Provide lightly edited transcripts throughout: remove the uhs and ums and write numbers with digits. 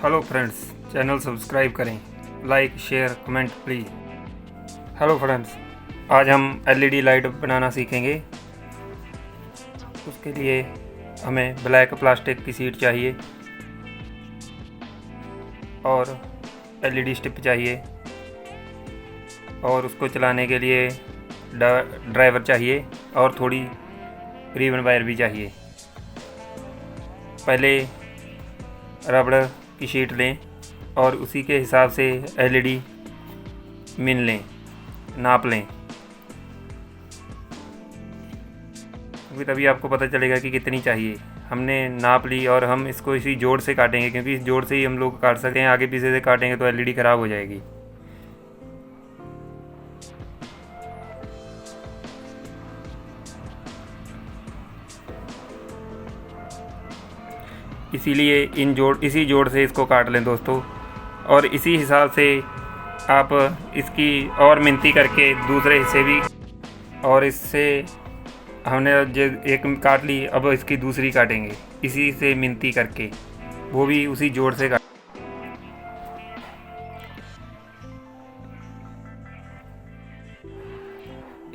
Hello friends, channel subscribe करें, like share comment please. Hello friends, आज हम LED light बनाना सीखेंगे। उसके लिए हमें ब्लैक प्लास्टिक की शीट चाहिए और एलईडी स्ट्रिप चाहिए और उसको चलाने के लिए ड्राइवर चाहिए और थोड़ी रिबन वायर भी चाहिए। पहले रबड़ की शीट लें और उसी के हिसाब से एलईडी मिन लें, नाप लें, क्योंकि तभी आपको पता चलेगा कि कितनी चाहिए। हमने नाप ली और हम इसको इसी जोड़ से काटेंगे, क्योंकि इस जोड़ से ही हम लोग काट सकते हैं। आगे पीछे से काटेंगे तो एलईडी ख़राब हो जाएगी। इसीलिए इसी जोड़ से इसको काट लें दोस्तों, और इसी हिसाब से आप इसकी और मिनती करके दूसरे हिस्से भी, और इससे हमने जो एक काट ली, अब इसकी दूसरी काटेंगे इसी से मिनती करके, वो भी उसी जोड़ से काट।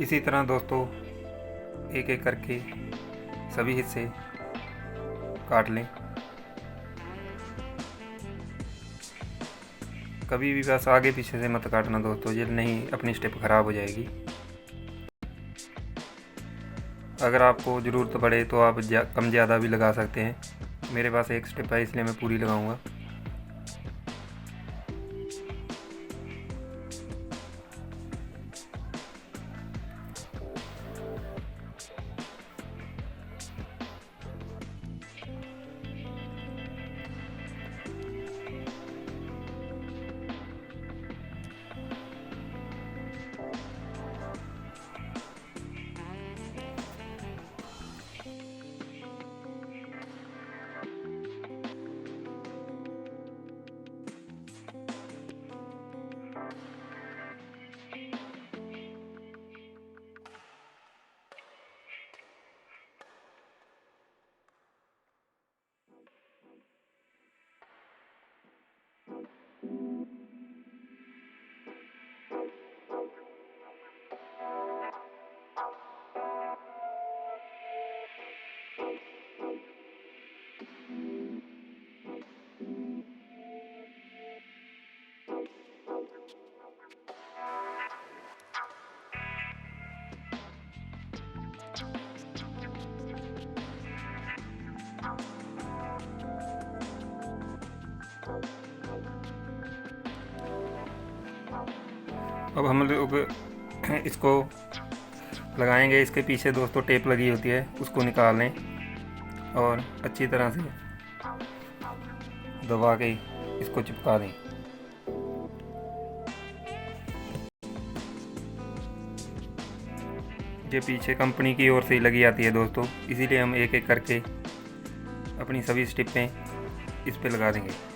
इसी तरह दोस्तों एक एक करके सभी हिस्से काट लें। कभी भी बस आगे पीछे से मत काटना दोस्तों, ये नहीं अपनी स्टेप ख़राब हो जाएगी। अगर आपको ज़रूरत पड़े तो आप कम ज़्यादा भी लगा सकते हैं। मेरे पास एक स्टेप है इसलिए मैं पूरी लगाऊंगा। अब हम लोग इसको लगाएंगे। इसके पीछे दोस्तों टेप लगी होती है, उसको निकाल लें और अच्छी तरह से दबा के इसको चिपका दें। ये पीछे कंपनी की ओर से ही लगी आती है दोस्तों, इसीलिए हम एक एक करके अपनी सभी स्टिपें इस पे लगा देंगे।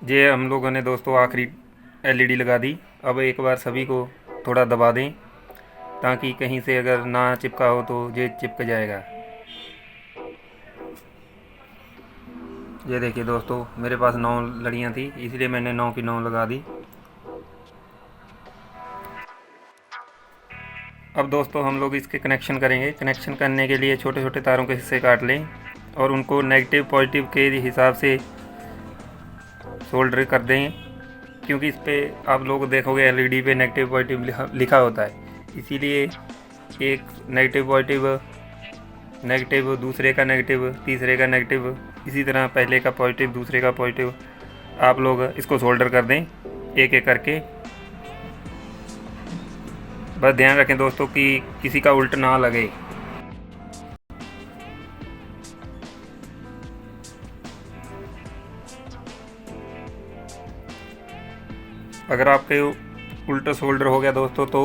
ये हम लोगों ने दोस्तों आखिरी एलईडी लगा दी। अब एक बार सभी को थोड़ा दबा दें ताकि कहीं से अगर ना चिपका हो तो ये चिपक जाएगा। ये देखिए दोस्तों, मेरे पास 9 लड़ियाँ थी इसलिए मैंने 9 की 9 लगा दी। अब दोस्तों हम लोग इसके कनेक्शन करेंगे। कनेक्शन करने के लिए छोटे छोटे तारों के हिस्से काट लें और उनको नेगेटिव पॉजिटिव के हिसाब से सोल्डर कर दें, क्योंकि इस पर आप लोग देखोगे एलईडी पे नेगेटिव पॉजिटिव लिखा होता है, इसीलिए एक नेगेटिव पॉजिटिव, नेगेटिव दूसरे का नेगेटिव, तीसरे का नेगेटिव, इसी तरह पहले का पॉजिटिव दूसरे का पॉजिटिव आप लोग इसको सोल्डर कर दें एक एक करके। बस ध्यान रखें दोस्तों कि किसी का उल्ट ना लगे। अगर आपके उल्ट सोल्डर हो गया दोस्तों तो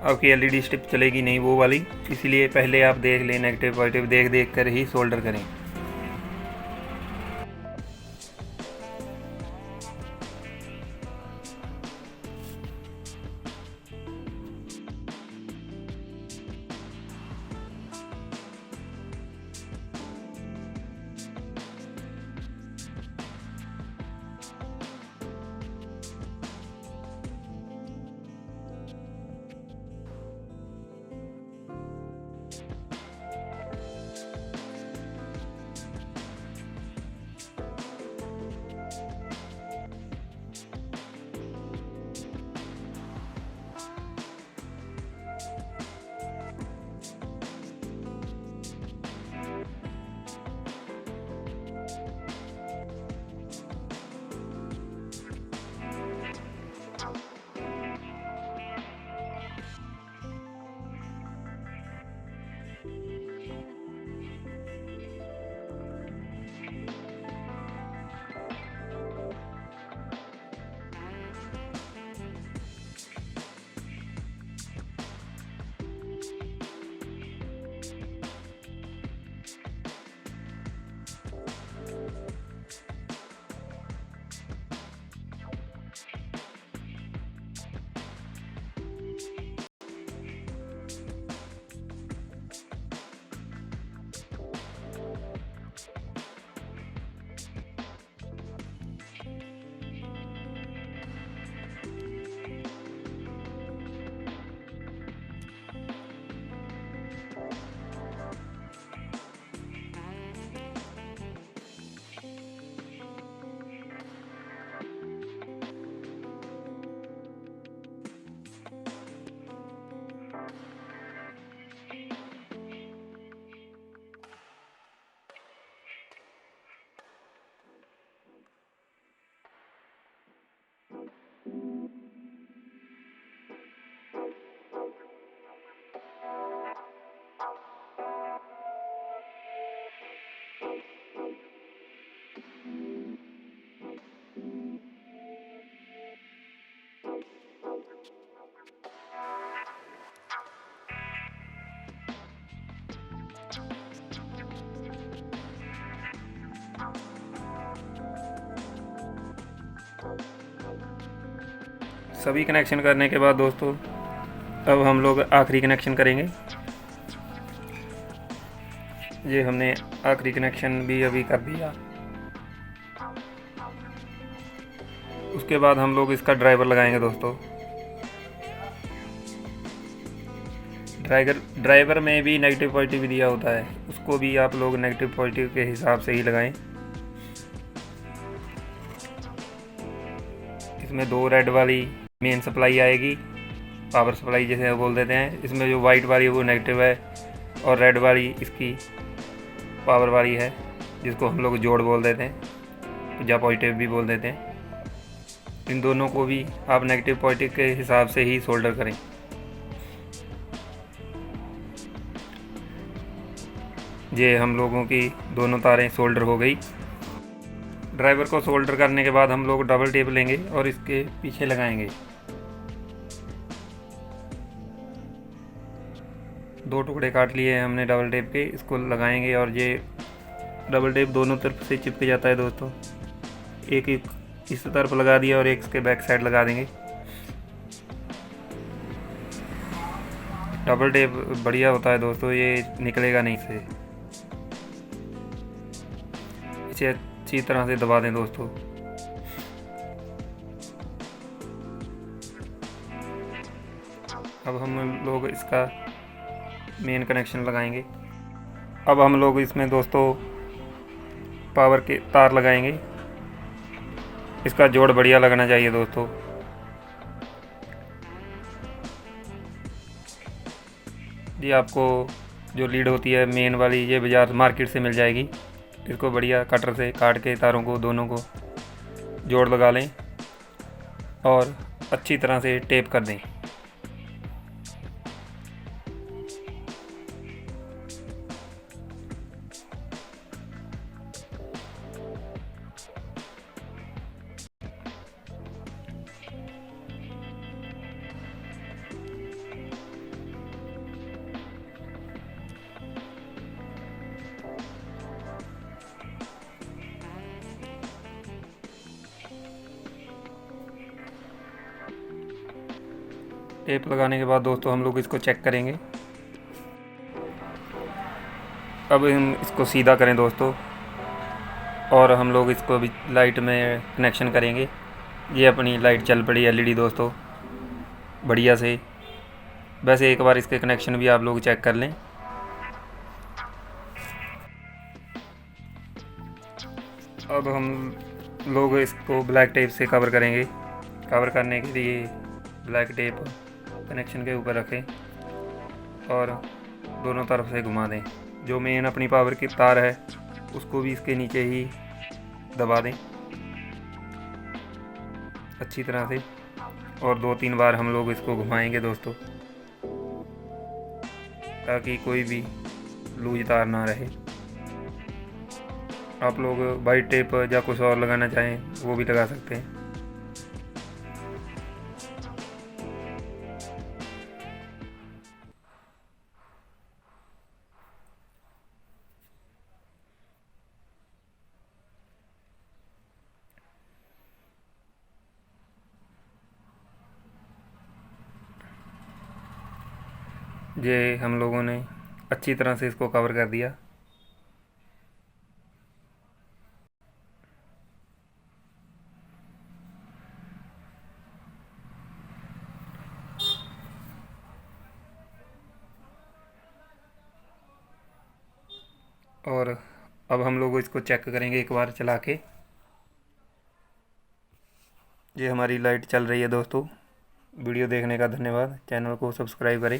आपकी एलईडी स्ट्रिप चलेगी नहीं वो वाली, इसीलिए पहले आप देख लें, नेगेटिव पॉजिटिव देख देख कर ही सोल्डर करें। सभी कनेक्शन करने के बाद दोस्तों अब हम लोग आखिरी कनेक्शन करेंगे। ये हमने आखिरी कनेक्शन भी अभी कर दिया। उसके बाद हम लोग इसका ड्राइवर लगाएंगे दोस्तों। ड्राइवर में भी नेगेटिव पॉजिटिव दिया होता है, उसको भी आप लोग नेगेटिव पॉजिटिव के हिसाब से ही लगाएं। इसमें 2 रेड वाली मेन सप्लाई आएगी, पावर सप्लाई जैसे बोल देते हैं। इसमें जो वाइट वाली है वो नेगेटिव है और रेड वाली इसकी पावर वाली है, जिसको हम लोग जोड़ बोल देते हैं या पॉजिटिव भी बोल देते हैं। इन दोनों को भी आप नेगेटिव पॉजिटिव के हिसाब से ही सोल्डर करें। ये हम लोगों की दोनों तारें सोल्डर हो गई। ड्राइवर को सोल्डर करने के बाद हम लोग डबल टेप लेंगे और इसके पीछे लगाएंगे। 2 टुकड़े काट लिए हैं हमने डबल टेप के, इसको लगाएंगे और ये डबल टेप दोनों तरफ से चिपक जाता है दोस्तों। एक एक इस तरफ लगा दिया और एक इसके बैक साइड लगा देंगे। डबल टेप बढ़िया होता है दोस्तों, ये निकलेगा नहीं से। इसे अच्छी तरह से दबा दें दोस्तों। अब हम लोग इसका मेन कनेक्शन लगाएंगे। अब हम लोग इसमें दोस्तों पावर के तार लगाएंगे। इसका जोड़ बढ़िया लगना चाहिए दोस्तों। ये आपको जो लीड होती है मेन वाली, ये बाजार मार्केट से मिल जाएगी। इसको बढ़िया कटर से काट के तारों को दोनों को जोड़ लगा लें और अच्छी तरह से टेप कर दें। टेप लगाने के बाद दोस्तों हम लोग इसको चेक करेंगे। अब हम इसको सीधा करें दोस्तों और हम लोग इसको भी लाइट में कनेक्शन करेंगे। ये अपनी लाइट चल पड़ी एलईडी दोस्तों बढ़िया से। वैसे एक बार इसके कनेक्शन भी आप लोग चेक कर लें। अब हम लोग इसको ब्लैक टेप से कवर करेंगे। कवर करने के लिए ब्लैक टेप कनेक्शन के ऊपर रखें और दोनों तरफ से घुमा दें। जो मेन अपनी पावर की तार है उसको भी इसके नीचे ही दबा दें अच्छी तरह से, और 2-3 बार हम लोग इसको घुमाएंगे दोस्तों, ताकि कोई भी लूज तार ना रहे। आप लोग वाइट टेप या कुछ और लगाना चाहें वो भी लगा सकते हैं। ये हम लोगों ने अच्छी तरह से इसको कवर कर दिया। और अब हम लोग इसको चेक करेंगे एक बार चला के। ये हमारी लाइट चल रही है दोस्तों। वीडियो देखने का धन्यवाद। चैनल को सब्सक्राइब करें।